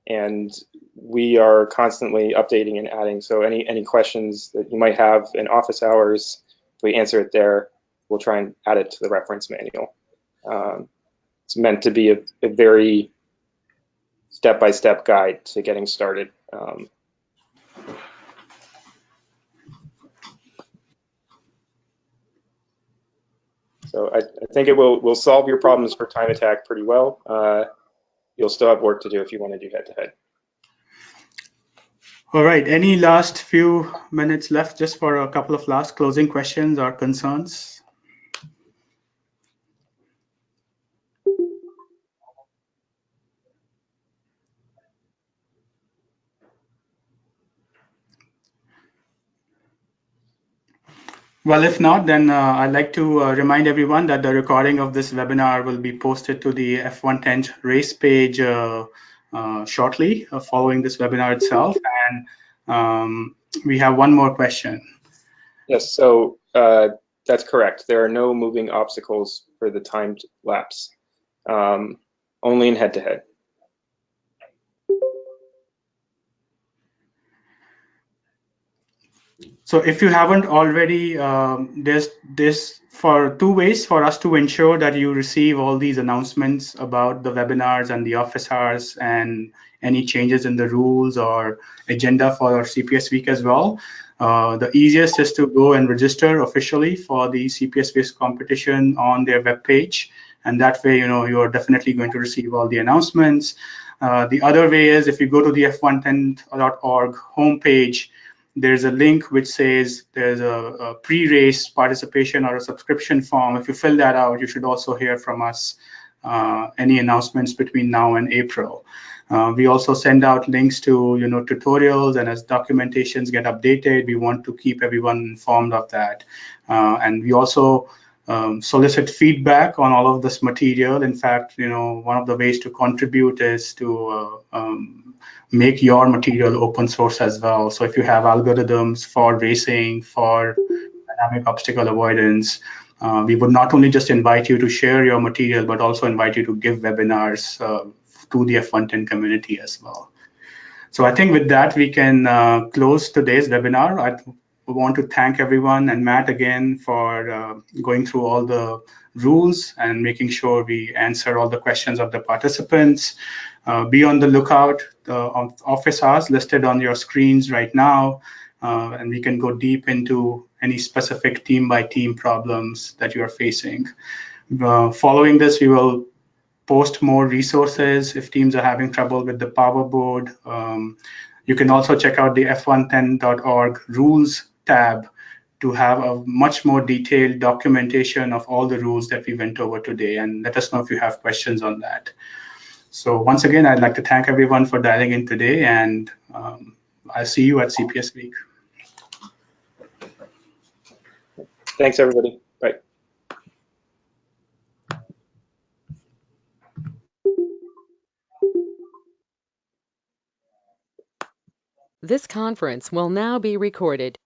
And we are constantly updating and adding. So any questions that you might have in office hours, if we answer it there, we'll try and add it to the reference manual. It's meant to be a very step-by-step guide to getting started. So I think it will solve your problems for time attack pretty well. You'll still have work to do if you want to do head-to-head. All right, any last few minutes left just for a couple of last closing questions or concerns? Well, if not, then I'd like to remind everyone that the recording of this webinar will be posted to the F110 race page shortly following this webinar itself. And we have one more question. Yes, so that's correct. There are no moving obstacles for the timed laps, only in head-to-head. So if you haven't already, there's for two ways for us to ensure that you receive all these announcements about the webinars and the office hours and any changes in the rules or agenda for our CPS week as well. The easiest is to go and register officially for the CPS week competition on their webpage, and that way, you are definitely going to receive all the announcements. The other way is if you go to the f110.org homepage, there's a link which says there's a pre-race participation or a subscription form. If you fill that out, you should also hear from us any announcements between now and April. We also send out links to tutorials, and as documentations get updated, we want to keep everyone informed of that. And we also solicit feedback on all of this material. In fact, one of the ways to contribute is to make your material open source as well. So if you have algorithms for racing, for dynamic obstacle avoidance, we would not only just invite you to share your material, but also invite you to give webinars to the F110 community as well. So I think with that, we can close today's webinar. I want to thank everyone and Matt again for going through all the rules and making sure we answer all the questions of the participants. Be on the lookout of office hours listed on your screens right now, and we can go deep into any specific team-by-team problems that you are facing. Following this, we will post more resources if teams are having trouble with the power board. You can also check out the f110.org rules tab to have a much more detailed documentation of all the rules that we went over today, and let us know if you have questions on that. So once again, I'd like to thank everyone for dialing in today, and I'll see you at CPS Week. Thanks, everybody. Bye. This conference will now be recorded.